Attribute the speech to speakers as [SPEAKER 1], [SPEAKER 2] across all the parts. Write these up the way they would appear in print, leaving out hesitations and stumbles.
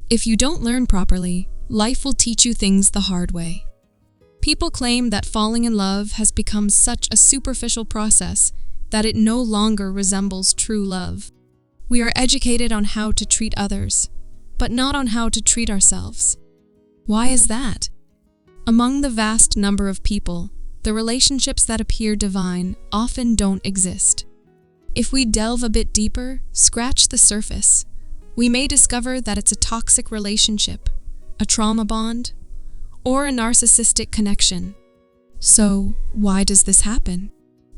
[SPEAKER 1] If you don't learn properly, life will teach you things the hard way. People claim that falling in love has become such a superficial process that it no longer resembles true love. We are educated on how to treat others, but not on how to treat ourselves. Why is that? Among the vast number of people, the relationships that appear divine often don't exist. If we delve a bit deeper, scratch the surface, we may discover that it's a toxic relationship, a trauma bond, or a narcissistic connection. So, why does this happen?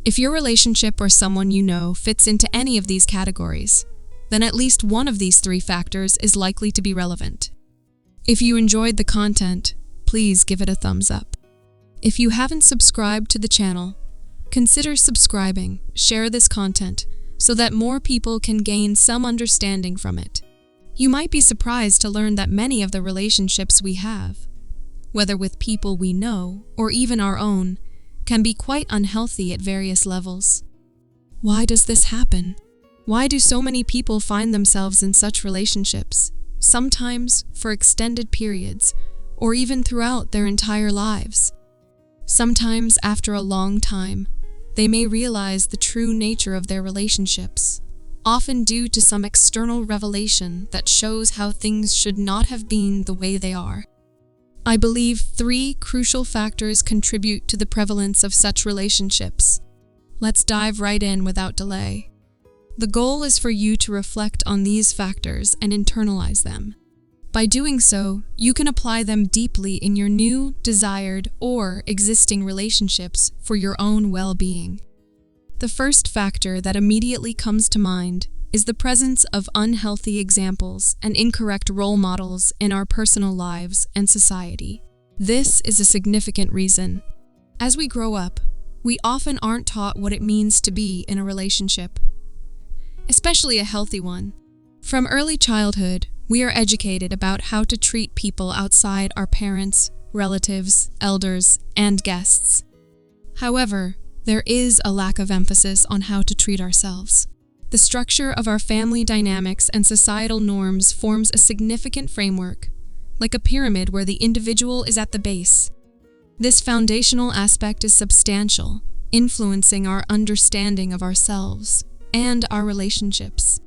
[SPEAKER 1] If your relationship or someone you know fits into any of these categories, then at least one of these three factors is likely to be relevant. If you enjoyed the content, please give it a thumbs up. If you haven't subscribed to the channel, consider subscribing, share this content, so that more people can gain some understanding from it. You might be surprised to learn that many of the relationships we have, whether with people we know or even our own, can be quite unhealthy at various levels. Why does this happen? Why do so many people find themselves in such relationships, sometimes for extended periods, or even throughout their entire lives? Sometimes, after a long time, they may realize the true nature of their relationships, often due to some external revelation that shows how things should not have been the way they are. I believe three crucial factors contribute to the prevalence of such relationships. Let's dive right in without delay. The goal is for you to reflect on these factors and internalize them. By doing so, you can apply them deeply in your new, desired, or existing relationships for your own well-being. The first factor that immediately comes to mind is the presence of unhealthy examples and incorrect role models in our personal lives and society. This is a significant reason. As we grow up, we often aren't taught what it means to be in a relationship, especially a healthy one. From early childhood, we are educated about how to treat people outside our parents, relatives, elders, and guests. However, there is a lack of emphasis on how to treat ourselves. The structure of our family dynamics and societal norms forms a significant framework, like a pyramid where the individual is at the base. This foundational aspect is substantial, influencing our understanding of ourselves and our relationships.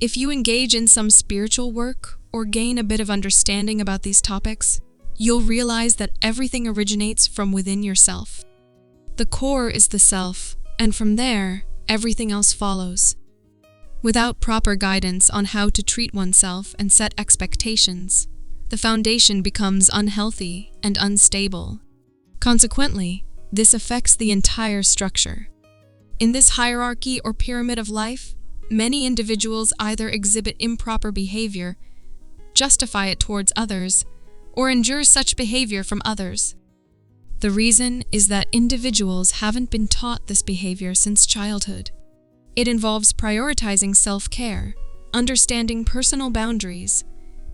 [SPEAKER 1] If you engage in some spiritual work or gain a bit of understanding about these topics, you'll realize that everything originates from within yourself. The core is the self, and from there, everything else follows. Without proper guidance on how to treat oneself and set expectations, the foundation becomes unhealthy and unstable. Consequently, this affects the entire structure. In this hierarchy or pyramid of life, many individuals either exhibit improper behavior, justify it towards others, or endure such behavior from others. The reason is that individuals haven't been taught this behavior since childhood. It involves prioritizing self-care, understanding personal boundaries,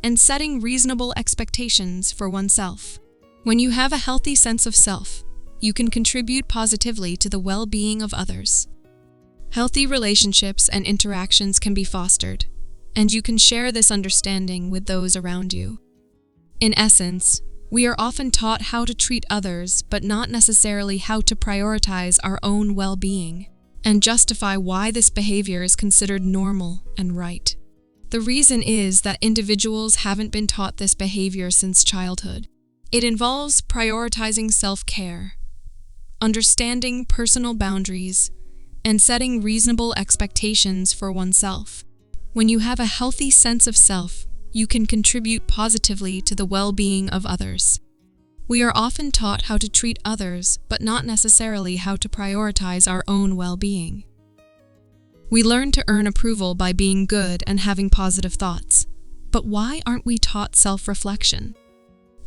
[SPEAKER 1] and setting reasonable expectations for oneself. When you have a healthy sense of self, you can contribute positively to the well-being of others. Healthy relationships and interactions can be fostered, and you can share this understanding with those around you. In essence, we are often taught how to treat others, but not necessarily how to prioritize our own well-being and justify why this behavior is considered normal and right. The reason is that individuals haven't been taught this behavior since childhood. It involves prioritizing self-care, understanding personal boundaries, and setting reasonable expectations for oneself. When you have a healthy sense of self, you can contribute positively to the well-being of others. We are often taught how to treat others, but not necessarily how to prioritize our own well-being. We learn to earn approval by being good and having positive thoughts. But why aren't we taught self-reflection?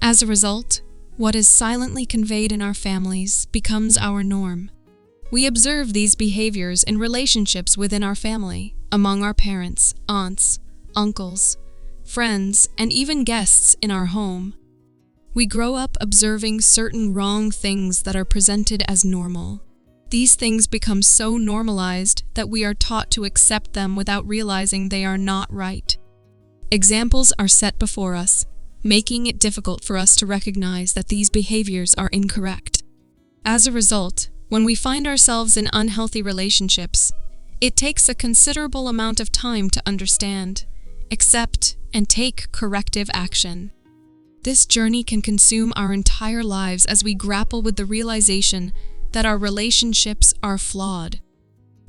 [SPEAKER 1] As a result, what is silently conveyed in our families becomes our norm. We observe these behaviors in relationships within our family, among our parents, aunts, uncles, friends, and even guests in our home. We grow up observing certain wrong things that are presented as normal. These things become so normalized that we are taught to accept them without realizing they are not right. Examples are set before us, making it difficult for us to recognize that these behaviors are incorrect. As a result, when we find ourselves in unhealthy relationships, it takes a considerable amount of time to understand, accept, and take corrective action. This journey can consume our entire lives as we grapple with the realization that our relationships are flawed.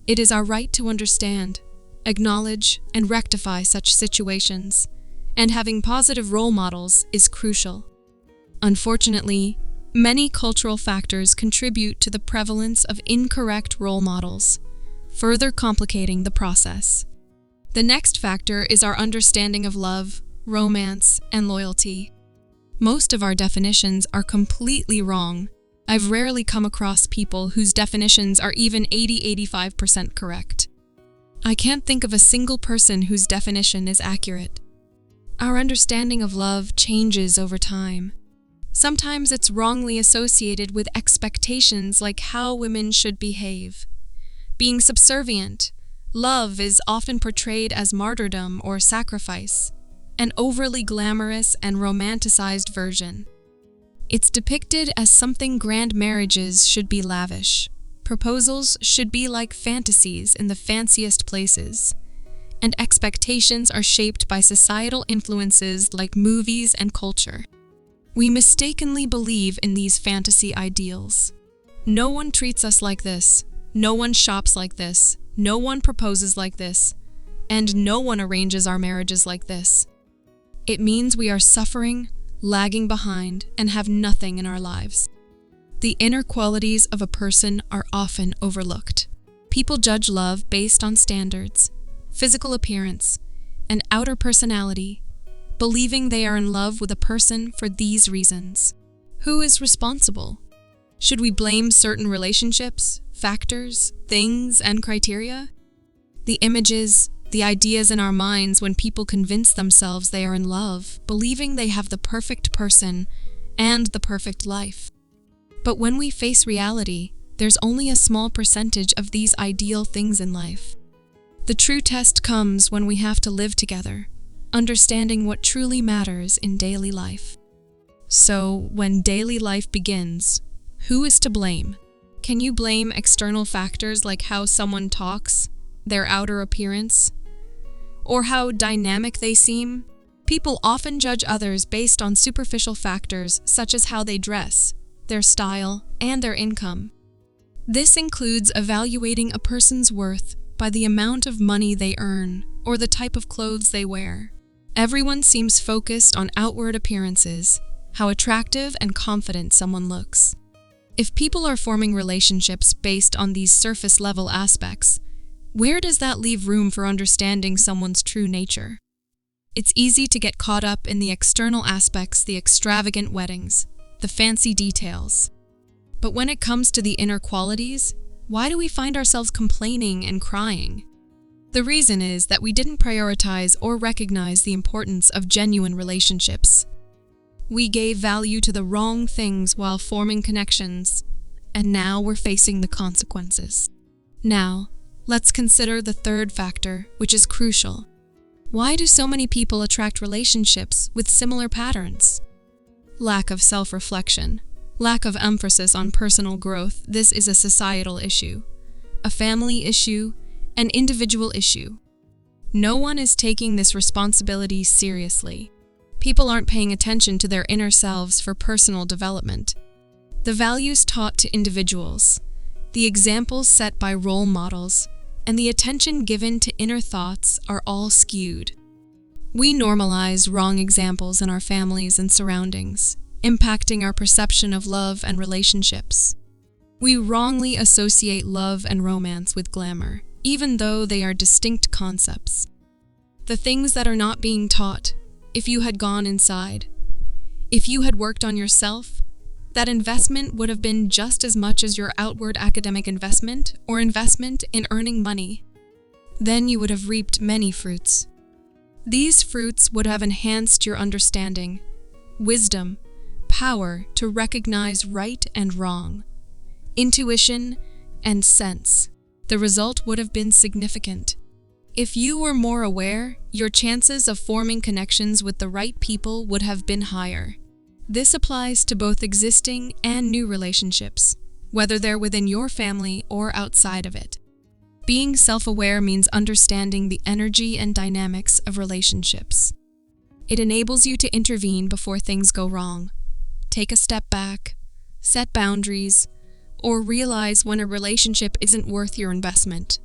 [SPEAKER 1] It is our right to understand, acknowledge, and rectify such situations, and having positive role models is crucial. Unfortunately, many cultural factors contribute to the prevalence of incorrect role models, further complicating the process. The next factor is our understanding of love, romance, and loyalty. Most of our definitions are completely wrong. I've rarely come across people whose definitions are even 80–85% correct. I can't think of a single person whose definition is accurate. Our understanding of love changes over time. Sometimes it's wrongly associated with expectations like how women should behave. Being subservient, love is often portrayed as martyrdom or sacrifice, an overly glamorous and romanticized version. It's depicted as something grand marriages should be lavish, proposals should be like fantasies in the fanciest places, and expectations are shaped by societal influences like movies and culture. We mistakenly believe in these fantasy ideals. No one treats us like this, no one shops like this, no one proposes like this, and no one arranges our marriages like this. It means we are suffering, lagging behind, and have nothing in our lives. The inner qualities of a person are often overlooked. People judge love based on standards, physical appearance, and outer personality, believing they are in love with a person for these reasons. Who is responsible? Should we blame certain relationships, factors, things, and criteria? The images, the ideas in our minds when people convince themselves they are in love, believing they have the perfect person and the perfect life. But when we face reality, there's only a small percentage of these ideal things in life. The true test comes when we have to live together, understanding what truly matters in daily life. So, when daily life begins, who is to blame? Can you blame external factors like how someone talks, their outer appearance, or how dynamic they seem? People often judge others based on superficial factors such as how they dress, their style, and their income. This includes evaluating a person's worth by the amount of money they earn or the type of clothes they wear. Everyone seems focused on outward appearances, how attractive and confident someone looks. If people are forming relationships based on these surface-level aspects, where does that leave room for understanding someone's true nature? It's easy to get caught up in the external aspects, the extravagant weddings, the fancy details. But when it comes to the inner qualities, why do we find ourselves complaining and crying? The reason is that we didn't prioritize or recognize the importance of genuine relationships. We gave value to the wrong things while forming connections, and now we're facing the consequences. Now, let's consider the third factor, which is crucial. Why do so many people attract relationships with similar patterns? Lack of self-reflection, lack of emphasis on personal growth. This is a societal issue, a family issue, an individual issue. No one is taking this responsibility seriously. People aren't paying attention to their inner selves for personal development. The values taught to individuals, the examples set by role models, and the attention given to inner thoughts are all skewed. We normalize wrong examples in our families and surroundings, impacting our perception of love and relationships. We wrongly associate love and romance with glamour, even though they are distinct concepts. The things that are not being taught, if you had gone inside, if you had worked on yourself, that investment would have been just as much as your outward academic investment or investment in earning money. Then you would have reaped many fruits. These fruits would have enhanced your understanding, wisdom, power to recognize right and wrong, intuition, and sense. The result would have been significant. If you were more aware, your chances of forming connections with the right people would have been higher. This applies to both existing and new relationships, whether they're within your family or outside of it. Being self-aware means understanding the energy and dynamics of relationships. It enables you to intervene before things go wrong, take a step back, set boundaries, or realize when a relationship isn't worth your investment.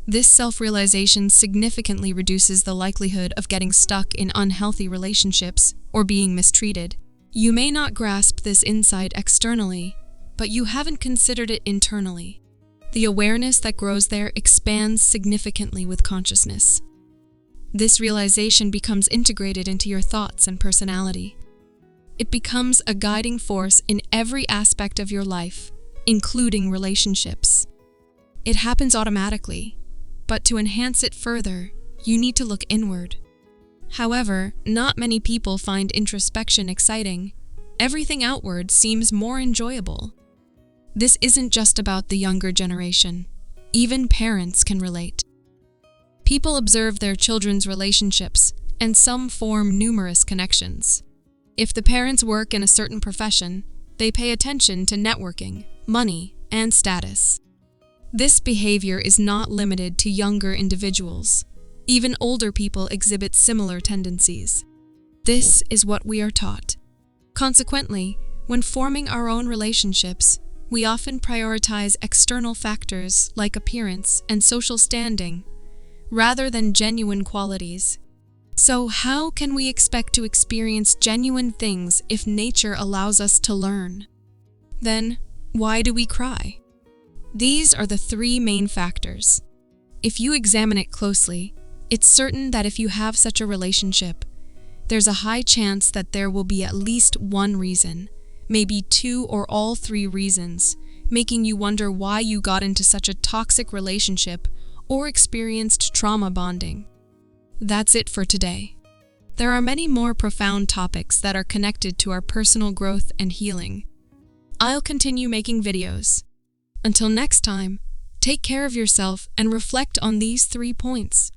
[SPEAKER 1] This self-realization significantly reduces the likelihood of getting stuck in unhealthy relationships or being mistreated. You may not grasp this insight externally, but you haven't considered it internally. The awareness that grows there expands significantly with consciousness. This realization becomes integrated into your thoughts and personality. It becomes a guiding force in every aspect of your life, including relationships. It happens automatically, but to enhance it further, you need to look inward. However, not many people find introspection exciting. Everything outward seems more enjoyable. This isn't just about the younger generation. Even parents can relate. People observe their children's relationships, and some form numerous connections. If the parents work in a certain profession, they pay attention to networking, money, and status. This behavior is not limited to younger individuals. Even older people exhibit similar tendencies. This is what we are taught. Consequently, when forming our own relationships, we often prioritize external factors like appearance and social standing, rather than genuine qualities. So how can we expect to experience genuine things if nature allows us to learn? Then, why do we cry? These are the three main factors. If you examine it closely, it's certain that if you have such a relationship, there's a high chance that there will be at least one reason, maybe two or all three reasons, making you wonder why you got into such a toxic relationship or experienced trauma bonding. That's it for today. There are many more profound topics that are connected to our personal growth and healing. I'll continue making videos. Until next time, take care of yourself and reflect on these 3 points.